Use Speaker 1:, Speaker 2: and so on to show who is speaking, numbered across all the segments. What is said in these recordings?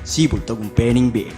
Speaker 1: Sipul tagumpéning be.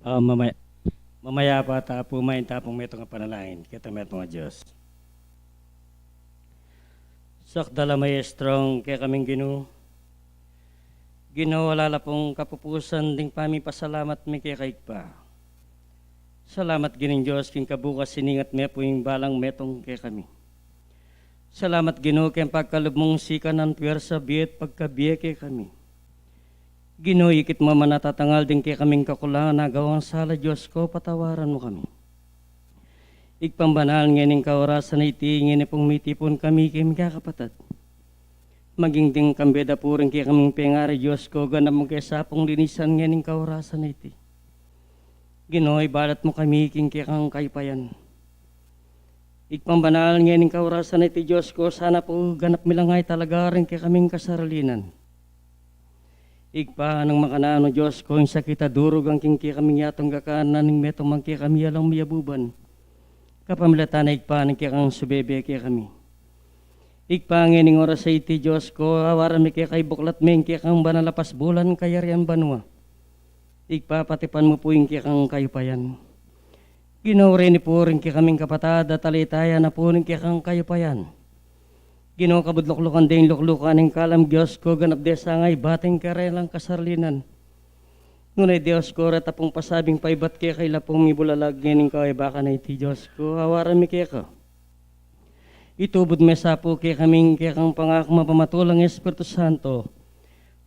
Speaker 1: Mamaya, mamaya pa pumain tapong meto nga panalangin. Kita meto nga Diyos. Sakdala maestrong kaya kaming Ginoo, wala pong kapupusan ding pami pasalamat mi kaya kaig pa. Salamat gining Diyos king kabukas siningat me po yung balang metong kaya kami. Salamat Ginoo kaya pagkalubmong sika ng pwersa biyet pagkabiye kaya kami. Ginoo, ikit mo manatatangal din kaya kaming kakulangan na gawang sala Diyos ko, patawaran mo kami. Igpambanal ngayon kaorasan na iti, ngayon pong mitipon kami kay mga kapatid. Maging ding kambeda po rin kaya kaming pengari Diyos ko, ganap mo kaya sapong linisan ngayon kaorasan na iti. Ginoo, ibalat mo kami kaya kang kaypayan. Igpambanal ngayon kaorasan na iti Diyos ko, sana po ganap milangay talaga rin kaya kaming kasaralinan. Igpa ng makanano Diyos ko, yung sakita durog ang kingki kami yatong gakanan ng metong mangki kami alang miyabuban. Kapamilatan na igpa ng kikang subebe kaya kami. Igpa ng oras sa iti Diyos ko, awaran mi kaya kay buklat meng kikang banalapas bulan kaya riyan banwa. Igpa patipan mo po yung kikang kayupayan. Ginawin ni po rin kaming kapatad at talitaya na po rin kikang kayupayan. Ginoo, kabudlok-lukan din luklukan ng kalam Diyos ko, ganap desa ngay bating karelang kasarlinan. Ngunay Diyos ko, ratapong pasabing paibat kaya kay lapong ibulalag ngayon kay baka na iti Diyos ko, awaran mi kaya ka. Itubod me sapo kaya kaming kaya kang pangako mapamatulang Espiritu Santo.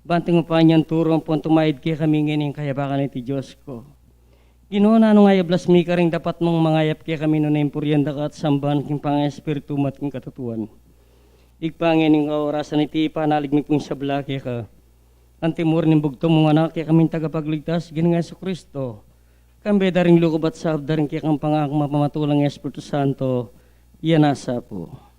Speaker 1: Banting mo pa niyan turo ang tumayid kaya kami ngayon kaya baka na iti Diyos ko. Ginoo, na ano nga yablas mi ka rin dapat mong mangayap kaya kami no na impuryanda ka at sambahan king pang Espiritu mat king katutuan. Igpangin ng orasan iti panalig mi pong sabla kaya ka. Antimur ng bugto mong anak kaya kaming tagapagligtas ginang Yesu Kristo. Kambe daring lukob at saab daring kaya kang pangako mapamatulang Espiritu Santo. Yan asa po.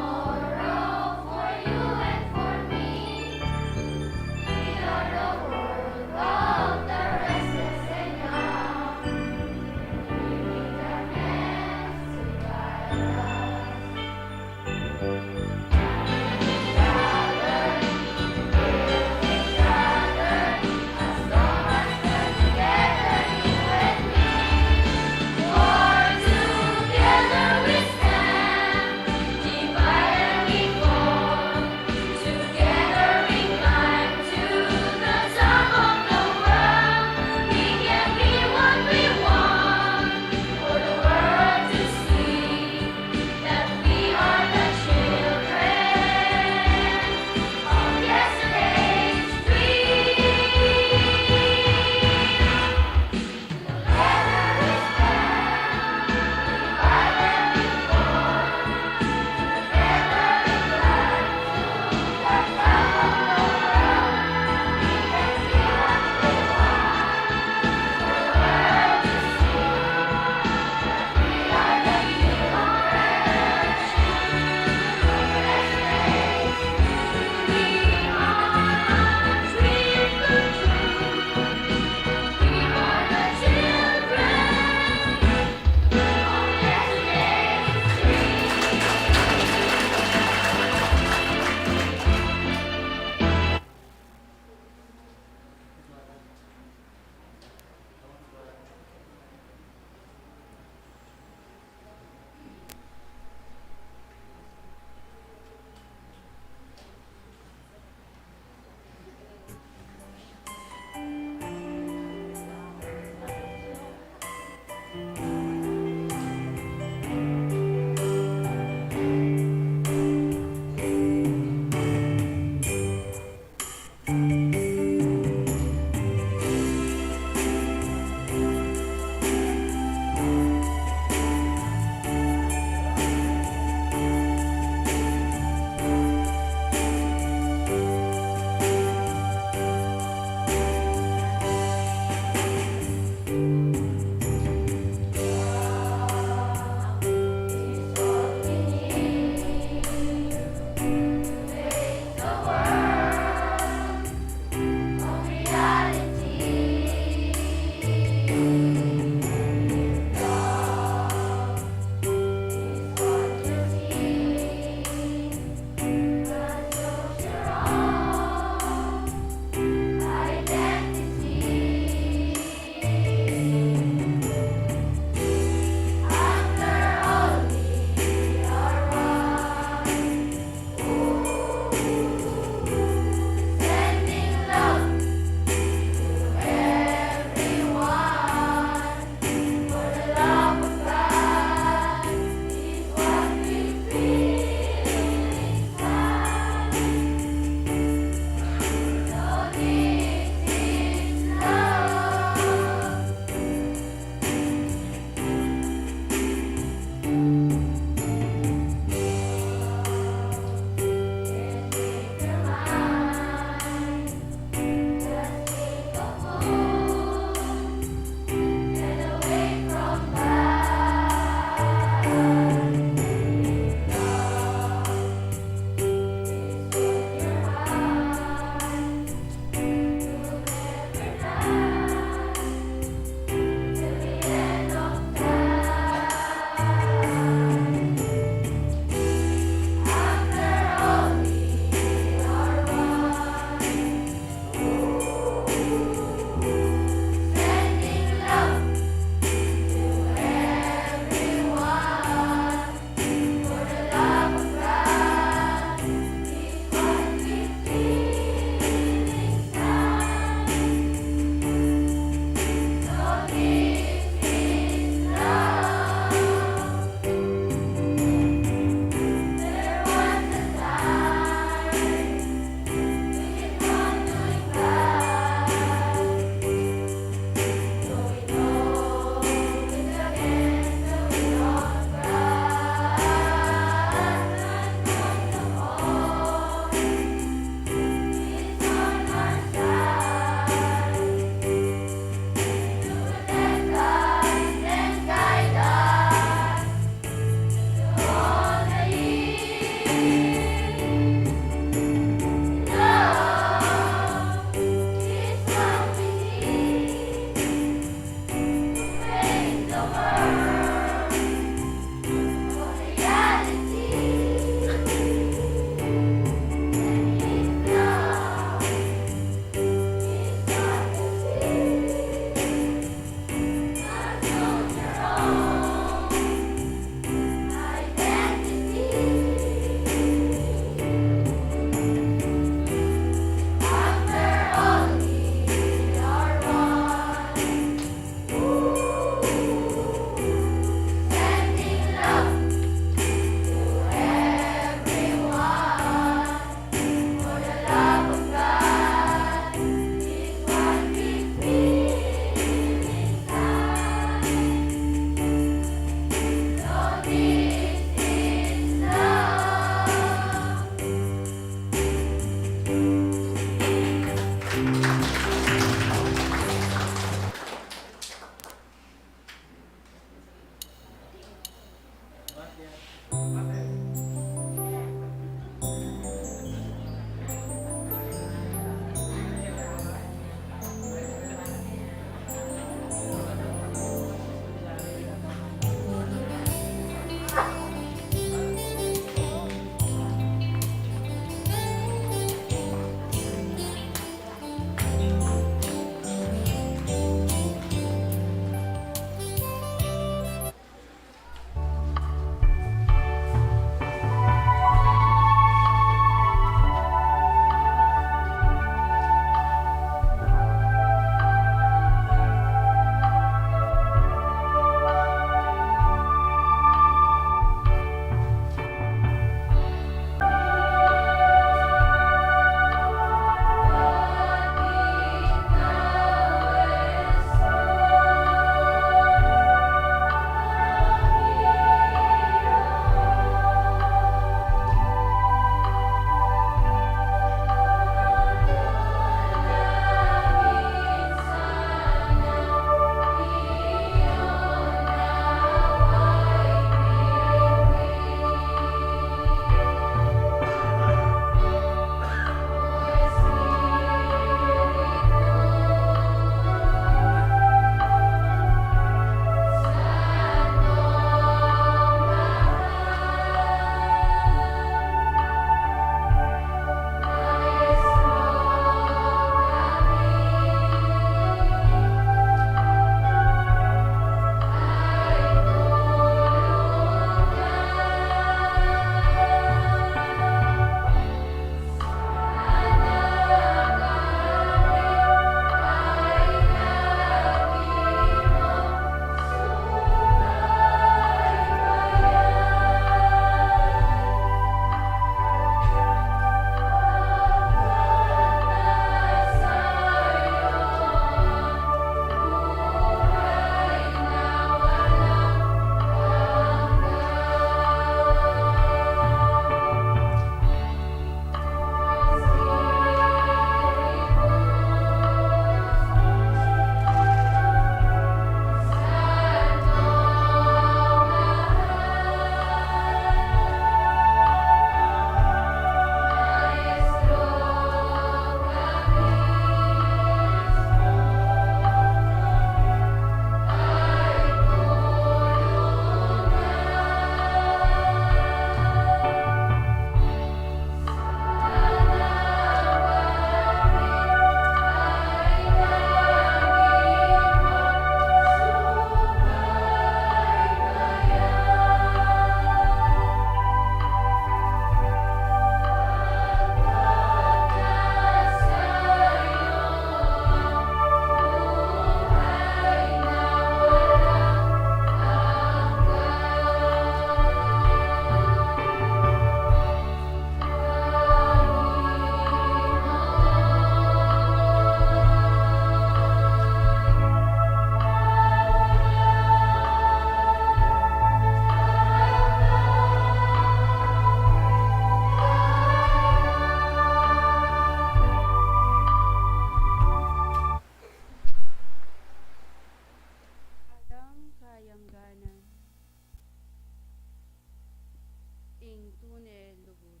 Speaker 2: tunay lugod,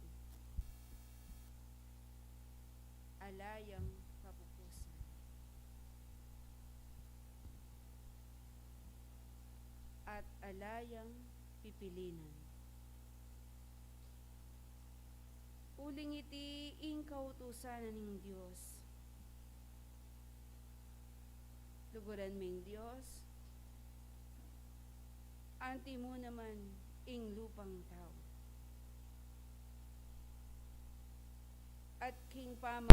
Speaker 2: alayang kapupusan. At alayang pipilinan. Uling iti ing kautusan ng Diyos. Luguran ming Diyos, anti mo naman ing lupang tao. At king pama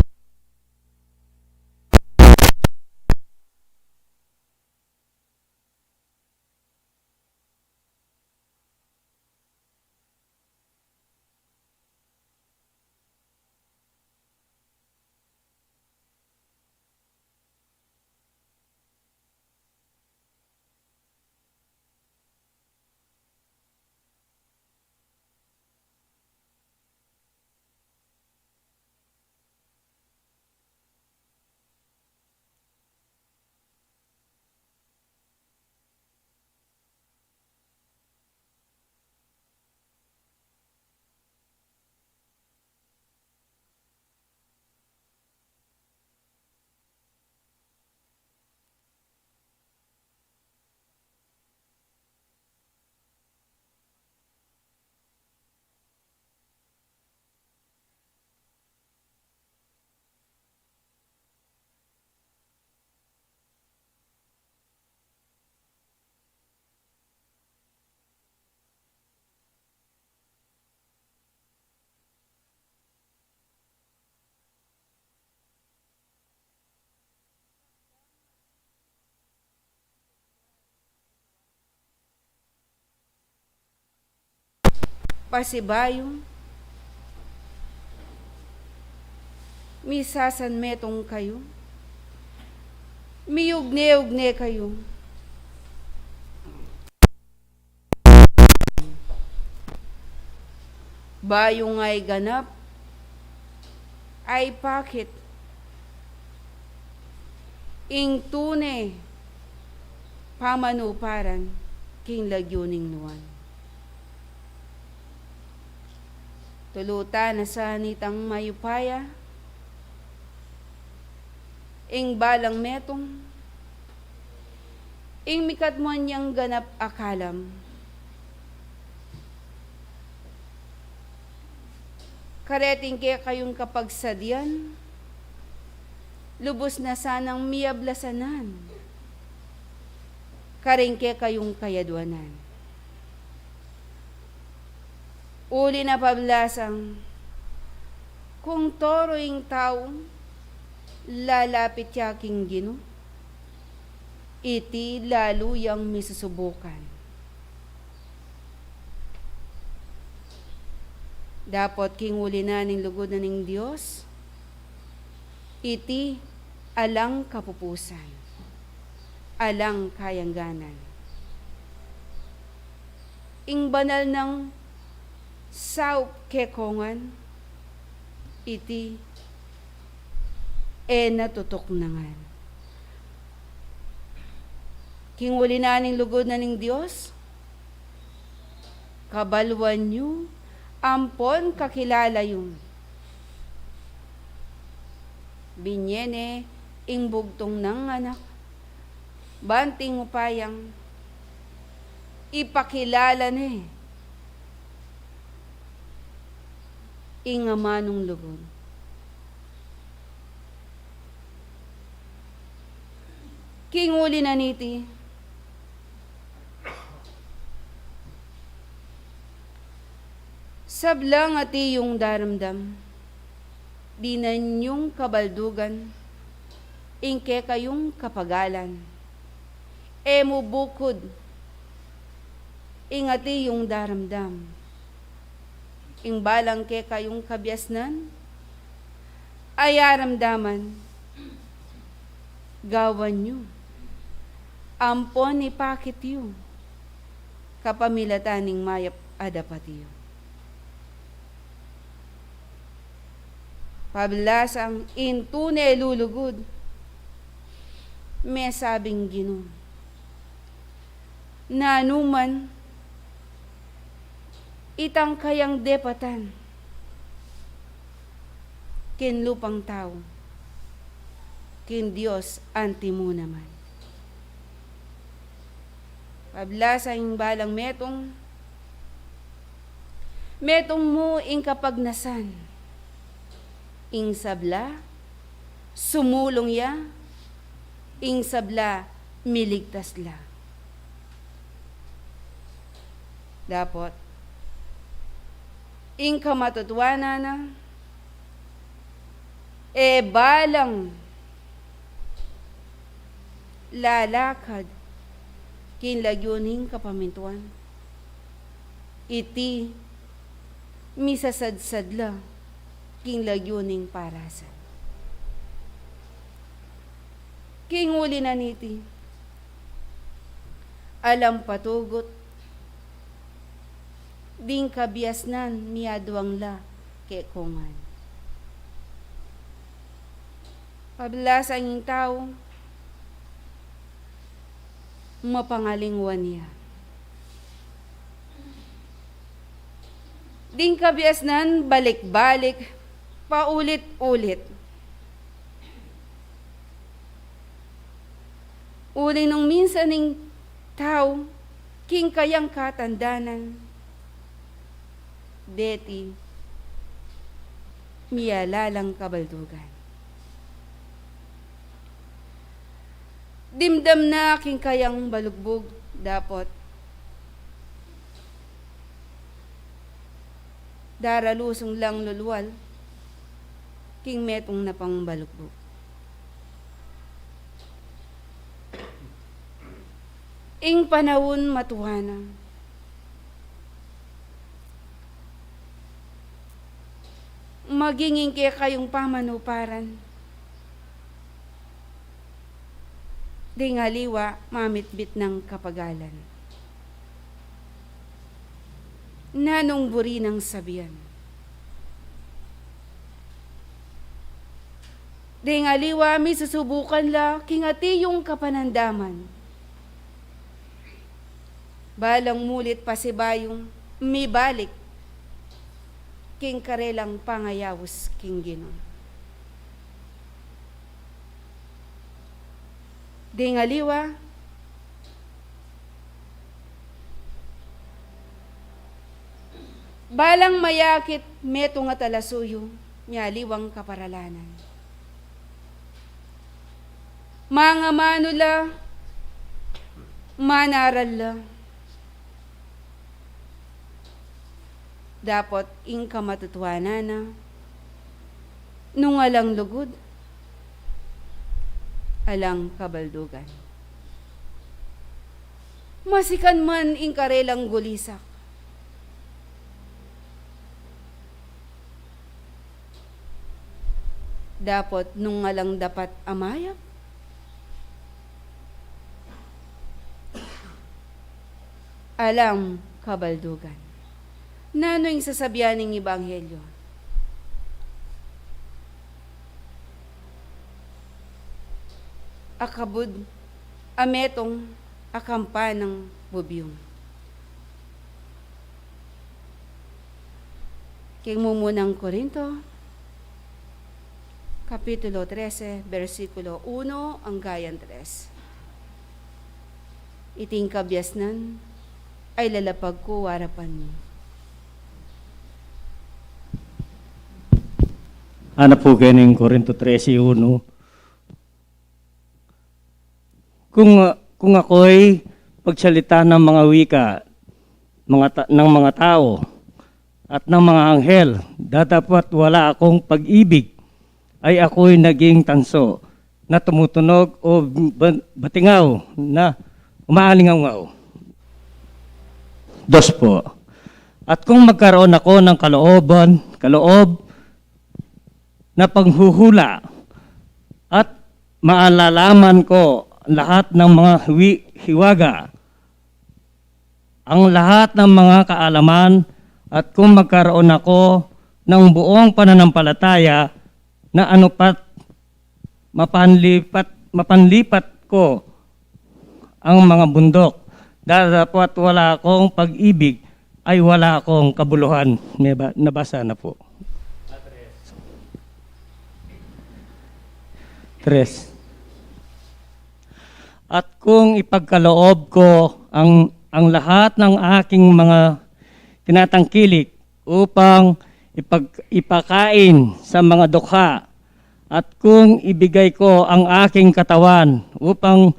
Speaker 2: pasibayong, misasan metong kayo, miyugne-ugne kayo. Bayong ay ganap, ay pakit, ing tune, pamanuparan, king lagyuning nuwan. Tulutan na sa nitang mayupaya, ing balang metong, ing mikatmon niyang ganap akalam. Kareting kaya kayong kapagsadyan, lubos na sanang miyablasanan. Karing kaya kayong kayadwanan. Uli na pablasang, kung toroing tao, lalapit yaking Gino, iti laluyang misusubukan. Dapat king uli na ning lugod na ning Diyos, iti alang kapupusan, alang kayangganan. Ing banal ng saup kekongan, iti natutok nangan. King uli na ning lugod na ning Diyos, kabalwan nyo, ampon kakilala yung binyene ing bugtong ng anak, banting upayang ipakilala ni ing amanong lugod. King uli na niti, sablang ati yung daramdam, di na nyong kabaldugan, ingke kayong kapagalan, mo bukod, ingati yung daramdam, ing balang ke kayong kabyasnan, ay aramdaman, gawan nyo, ampon ipakit yu, kapamilataning mayap adapatiyo. Pablasang intune lulugod, may sabing Gino, na anuman itang kayang depatan, ken lupang tao, ken Diyos anti mo naman. Pabla sa ing balang metong mo ing kapagnasan, ing sabla, sumulong ya, ing sabla, miligtas la. Dapat, ing kamatutwana na, balang lalakad, kinlagyuning kapamintuan, iti misasadsadla, kinlagyuning parasan. Kinguli na niti, alam patugot, ding kabiasnan miadwang la ke kongan. Pabla sa inging tao, mapangalingwan niya. Ding kabiasnan balik-balik, paulit-ulit. Uli nung minsan ning tao, king kayang katandanan, deti, miyalalang kabaldugan. Dimdam na king kayang balugbog, dapat daralusong lang lulwal, king metong napang balugbog. Ing panahon matuwana, magingin kaya kayong pamanuparan, di ngaliwa mamitbit ng kapagalan. Nanong buri ng sabihan. Di ngaliwa mi susubukan la kingati yung kapanandaman. Balang mulit pasibayong mi balik king karelang pangayawos king Ginoo. Di ngaliwa, balang mayakit meto nga talasuyo, miyaliwang kaparalanan. Mga manula, manaral la. Dapat ing kamatutuana na, nung alang lugod, alang kabaldugan. Masikan man ing karelang gulisak. Dapat nung alang dapat amayak. Alang kabaldugan. Nano yung sasabihan ng Ebanghelyo? Akabud, ametong akampa ng bubyong. King mumunang Korinto, Kapitulo 13, versikulo 1 hanggang 3. Iting kabiasnan ay lalapag ko warapan mo.
Speaker 1: Ano po kayo ng Korinto 13:1? Kung ako'y pagsalita ng mga wika ng mga tao at ng mga anghel, dadapat wala akong pag-ibig, ay ako'y naging tanso na tumutunog o batingaw na umaalingaw. 2 po. At kung magkaroon ako ng kaloob na panghuhula at maalalaman ko lahat ng mga hiwaga, ang lahat ng mga kaalaman, at kung magkaroon ako ng buong pananampalataya na anupat mapanlipat ko ang mga bundok, dapat wala akong pag-ibig, ay wala akong kabuluhan. Nabasa na po. Tres. At kung ipagkaloob ko ang lahat ng aking mga tinatangkilik upang ipakain sa mga dukha, at kung ibigay ko ang aking katawan upang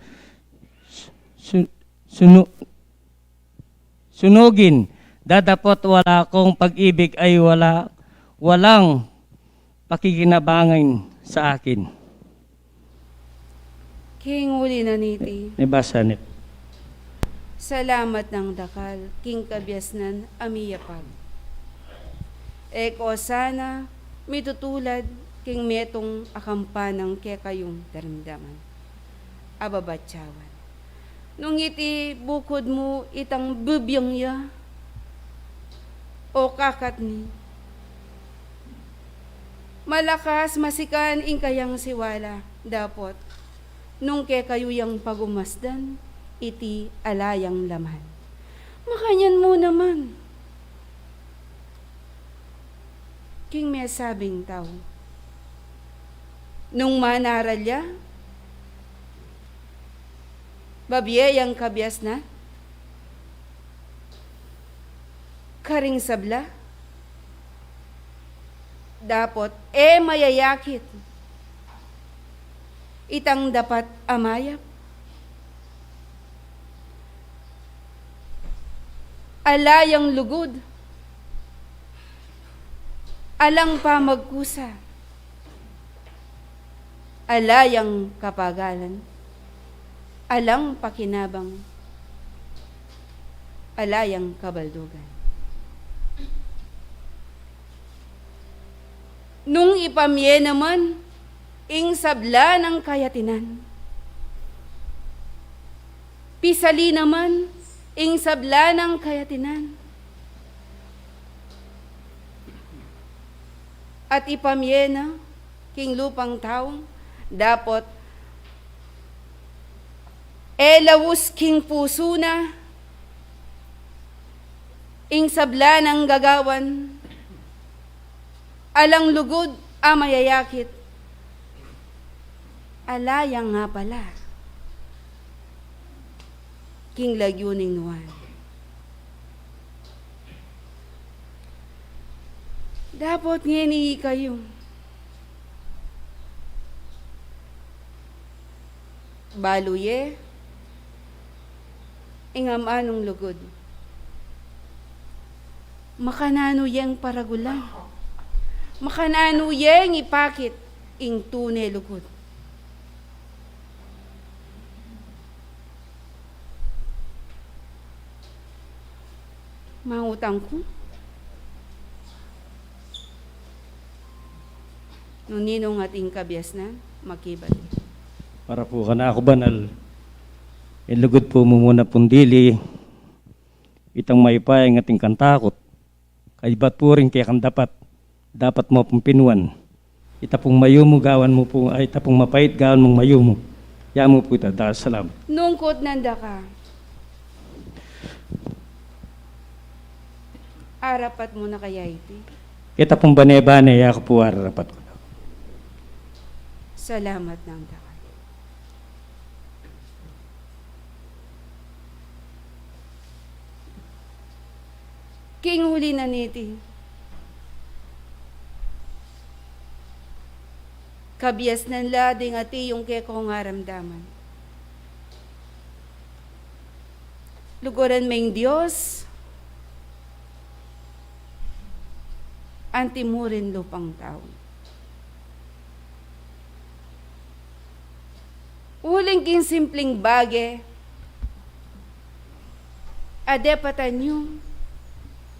Speaker 1: sunugin, dadapot wala akong pag-ibig ay walang pakikinabangin sa akin.
Speaker 2: King uli na niti.
Speaker 1: Nabasa nito.
Speaker 2: Salamat ng dakal, king kabyasnan, amiyapag. Eko sana, mitutulad, king metong akampanang kaya kayong daramdaman. Ababatsawan. Nung iti bukod mo itang bubyang ya, o kakat ni. Malakas masikan ing kayang siwala, dapot. Nung kaya kayo yang pagumasdan, iti alayang laman. Makanyan mo naman. King may sabing tao. Nung manaralya, babiyayang kabyas na, karing sabla, dapot mayayakit, itang dapat amayap. Alayang lugod, alang pa magkusa, alayang kapagalan, alang pakinabang, alayang kabaldugan. Nung ipamye naman, ing sabla ng kayatinan. Pisali naman, ing sabla ng kayatinan. At ipamye na, king lupang taong, dapot, elawus king puso na, ing sabla ng gagawan, alang lugod amayayakit, alayang nga pala, king lagyuning nuwan. Dapat ngeni kayo. Baluye, ingam anong lugod. Makanano yang paragulang. Makanano yang ipakit ing tunay lugod. Mangutang ko. Nung ninong ating kabyas na, makibat.
Speaker 1: Para po ka na ako banal. Ilugod po mo muna pundili. Itang maipay ng ating kantakot. Kay ba't po rin kaya kang dapat mo pong pinuan. Ita pong mayo mo, gawan mo po, ay ita pong mapait, gawan mong mayo mo. Ya mo po ita, dahil salam.
Speaker 2: Nungkot nanda ka. Arapat mo na kaya iti.
Speaker 1: Kita pong bane-bane, ya ko po arapat ko.
Speaker 2: Salamat ng dakal. King huli na niti. Kabyas ng lading ati yung kekong aramdaman. Luguran may Diyos, antimurin lupang tao. Uling king simpleng bage, adepatan nyo,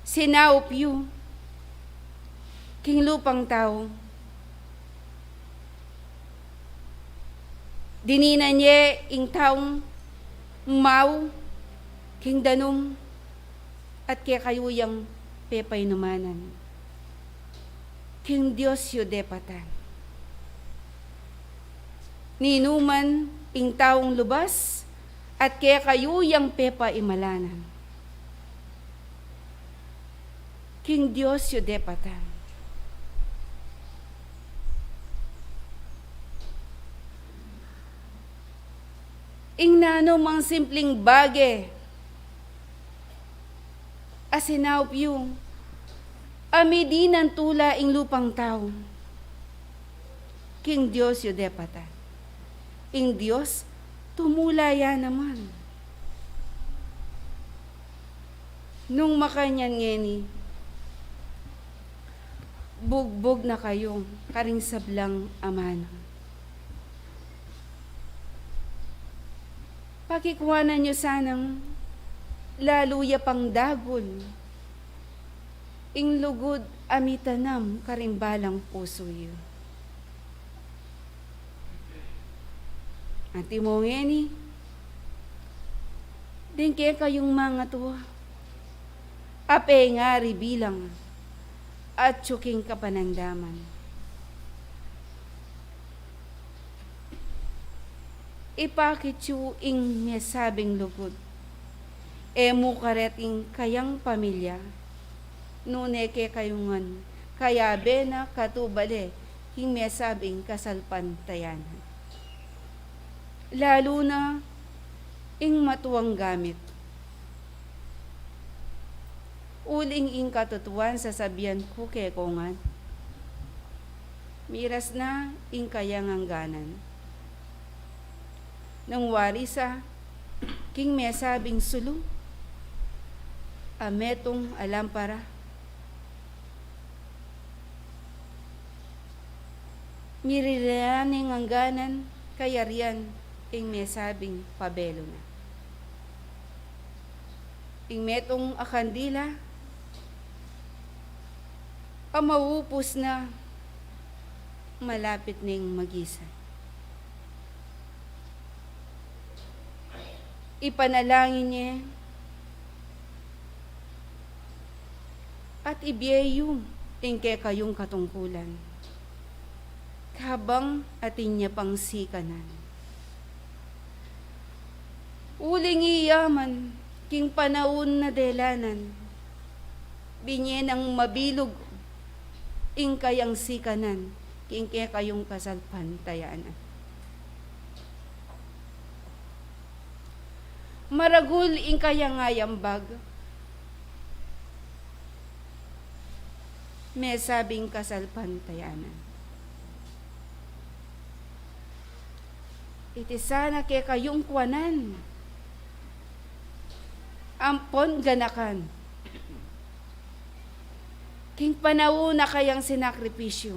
Speaker 2: sinaup yu, king lupang tao. Dininan niya ing taong mau, king danong, at kaya kayuyang pepay numanan. King Diyos yu depatan. Ninuman ing taong lubas, at kaya kayuyang pepa imalanan. King Diyos yu depatan. Ing nano mang simpleng bage, asinaup yung amidi ng tula ing lupang tao. King Diyos yu depatan. Ing Diyos, tumulaya naman. Nung makanyan ngeni, bugbog na kayong karing sablang amana. Pakikuhanan nyo sanang laluya pang dagol, ing lugod amitanam karimbalang puso yo. At imongeni, din kaya kayong mga tuwa, ape nga bilang at tsuking kapanandaman. Ipakitsu ing mesabing lugod, emu kareting kayang pamilya, nuneke kayungan, kaya bena katubale, hing mesabing kasalpantayanan. Lalo na ing matuwang gamit. Uling ing katutuan sa sabihan ko kekongan. Miras na ing kayangangganan. Nang warisa, king mesabing sulu, ametong alampara. Miriraning angganan, kayarian, ing mesabing pabelo na. Ing metong akandila, amawupos na malapit ning magisa. Ipanalangin niya at ibiyeyo ing kayong katungkulan. Habang atin niya pang sikanan. Uling iyaman, king panahon na delanan, binyen ang mabilog, ing kayang sikanan, king kayong kasalpantayanan. Maragul ing kayang ayambag, may sabing kasalpantayanan. Iti sana kaya kayong kuwanan, ampon ganakan. King panahuna kayang sinakripisyo.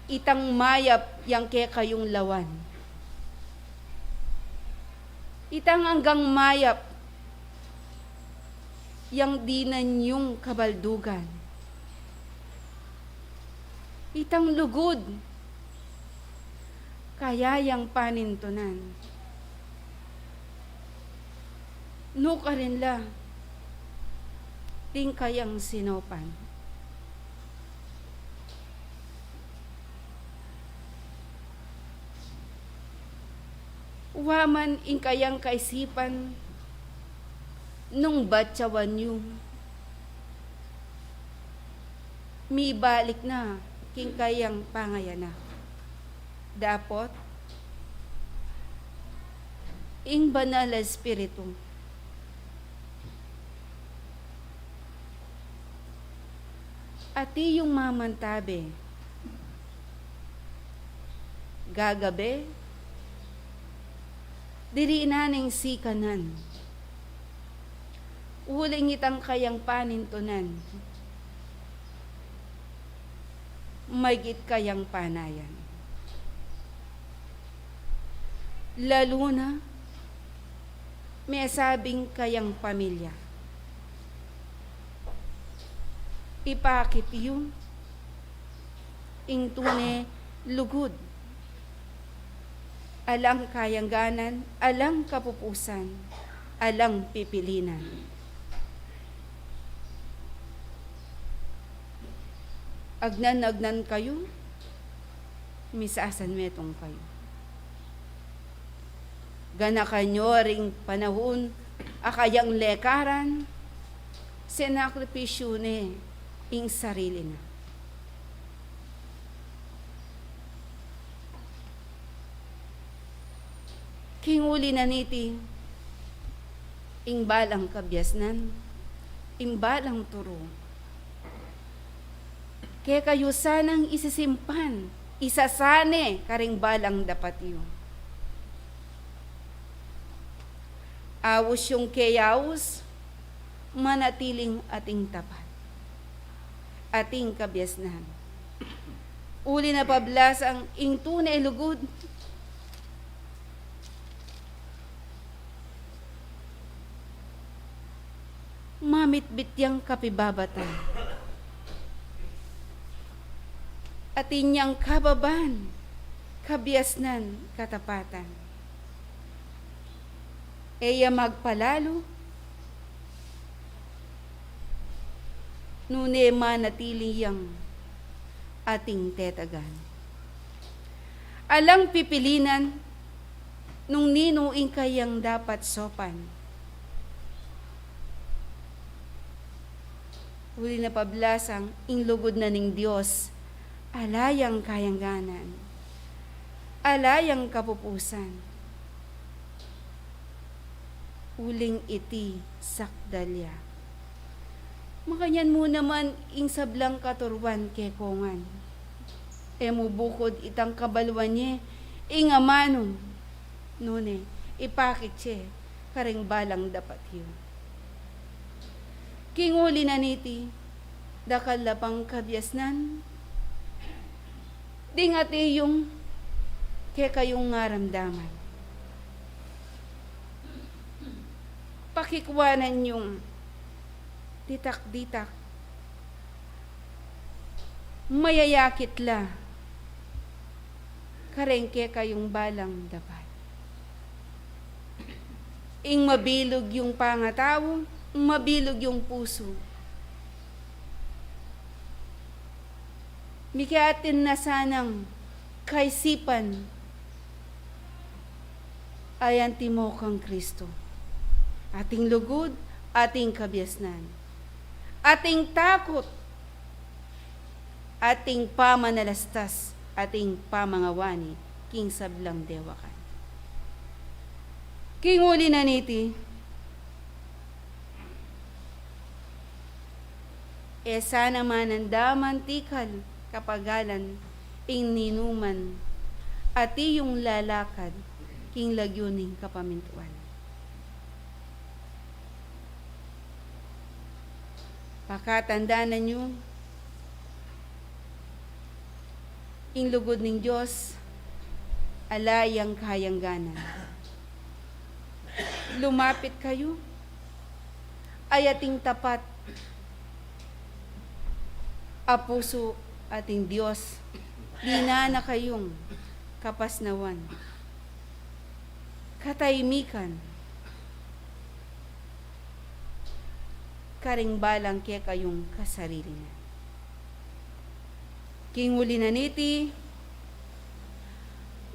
Speaker 2: Itang mayap yang kaya kayong lawan. Itang hanggang mayap yang dinan yung kabaldugan. Itang lugod kaya yang panintunan. No ka rin la, ting kayang sinopan. Waman ing kayang kaisipan, nung batsawan yung mi balik na king kayang pangayana. Dapot, ing banal na espiritu, ati yung mamantabe, gagabe, diri inaning sikanan, uling itang kayang panintunan, maygit kayang panayan. Lalo na, may sabing kayang pamilya. Ipakit yung ing tune lugod. Alang kayangganan, alang kapupusan, alang pipilinan. Agnan kayo, misasan metong kayo. Gana kanyo ring panahon, akayang lekaran, sinakripisyo ne ing sarili na. Kinguli na niti, ing balang kabyasnan, ing balang turo. Kaya kayo sanang isisimpan, isasane karing balang dapat yun. Awos yung kayawos, manatiling ating tapat, ating kabyasnan. Uli na pablas ang ing tunay lugod, mamitbit yang kapibabatan. At inyang kababan, kabiasnan, katapatan. Eya magpalalo, nune manatili yang ating tetagan. Alang pipilinan, nung ninuing kayang dapat sopan. Huli na pablasang inlugod na ning Diyos, alayang kayangganan, alayang kapupusan, uling iti sakdalya. Makanyan mo naman ing sablang katurwan kekongan, mubukod itang kabalwan niya, ing amanon, nune, ipakit siya, karing balang dapat yun. Kinguli na niti, dakal lapang kabyasnan, ding ati yung kaya kayong ngaramdaman. Pakikwanan yung ditak-ditak, mayayakit la, karengke kayong balang dapat. Ing mabilog yung pangataw, mabilog yung puso. Mikiatin na sanang kaisipan ayan timo kang Kristo. Ating lugod, ating kabyasnan. Ating takot, ating pamanalastas, ating pamangawani, king sablang dewakan. King uli na niti, sana manandaman tikal kapagalan ing ninuman ati yung lalakad king lagyuning kapamintuan. Pakatandaan nyo ing lugod ng Diyos alayang kahayangganan. Lumapit kayo ay ating tapat apuso ating Diyos, dinana kayong kapasnawan, katahimikan, karing balang kaya kayong kasarili na. Kinguli na niti,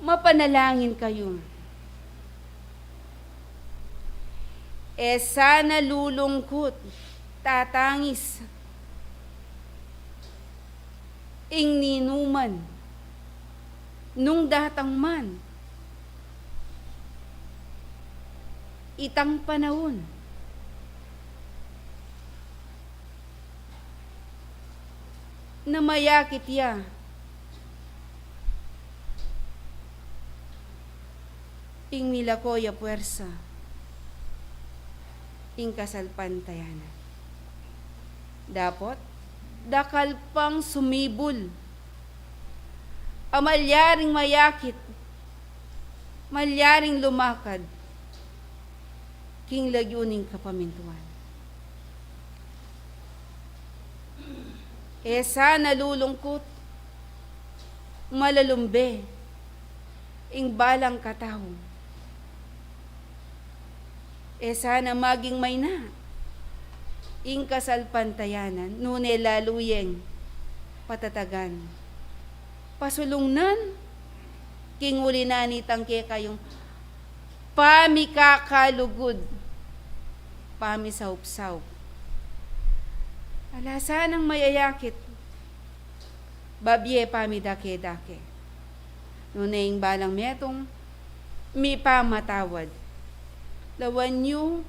Speaker 2: mapanalangin kayo. Sana lulungkot, tatangis, ing ninuman, nung datang man, itang panahon, na mayakit ya, ing nilakoya puwersa, ing kasalpantayanan. Dapat, dakal pang sumibol, amalyaring mayakit, malyaring lumakad, king lagyuning kapamintuan. Sana lulungkot, malalumbe, ing balang katao. Sana maging may na, ing kasalpantayanan, nune laluyeng patatagan. Pasulungnan, king ulinani tangke kayong pamikakalugod, pamisawp-sawp, Alasanang mayayakit. Babye pamidake-dake. Nunaing balang metong mi pamatawad. Lawan nyo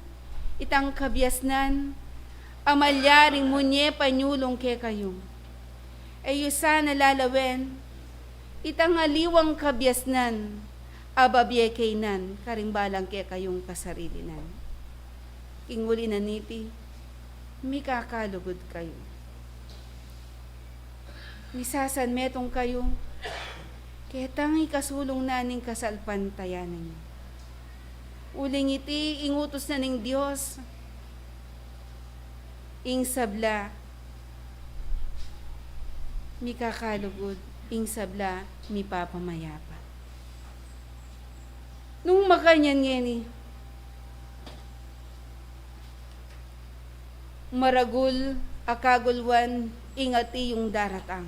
Speaker 2: itang kabyasnan, amalyaring munye panyulong ke kayo. Ayo sana lalawen, itang aliwang kabyasnan, ababye kainan, karimbalang ke kayong kasarilinan. Inguli na niti, mi kakalugod kayo. Misasan metong kayo, ketang ikasulong naning kasalpantayanan niyo. Uling iti, ingutos na ning Diyos, ing sabla, mi kakalugod, ing sabla, mi papamayapa. Nung makanyan ngeni, maragul, akagulwan, ingati yung daratang.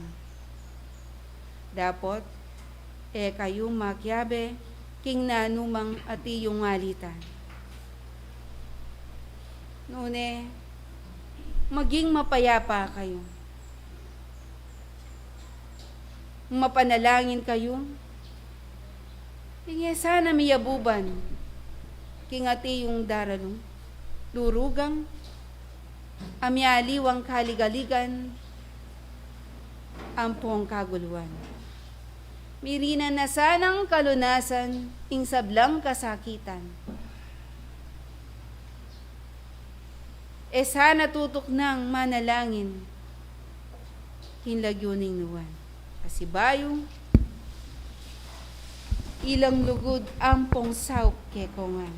Speaker 2: Dapot, kayo makyabe, king nanumang ati yung ngalitan. Nune, maging mapayapa kayo. Mapanalangin kayo. Tingye sana miyabuban, king ati yung daralong, lurugang, amyaliwang kaligaligan, ampong kaguluan. Mirina na sanang kalunasan, ing sablang kasakitan. Sana tutok ng manalangin, hinlagyuning nuwan. Kasibayong, ilang lugod ampong saup kekongan.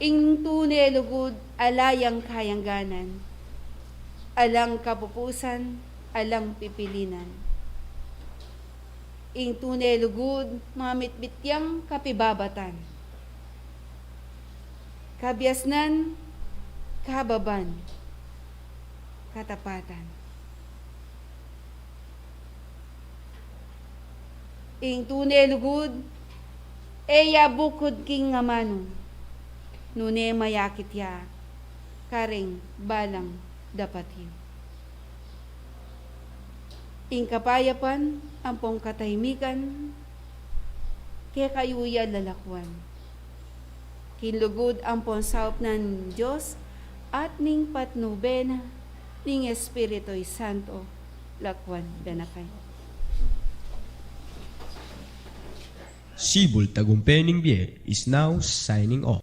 Speaker 2: Ing tune lugod alayang kayangganan, alang kapupusan, alang pipilinan. Ing tunay lugod, mamitbityang kapibabatan. Kabyasnan, kababan, katapatan. Ing tunay lugod, eya bukod king ngamano, nune mayakit ya, karing balang dapat yun. Ing kapayapan, ampong katahimikan, kaya kayuya lalakwan. Kinlugod ampong saup ng Diyos, at ning patnubena, ning Espirito'y Santo, lakwan benakay.
Speaker 3: Sibol Tagumpay Bie is now signing off.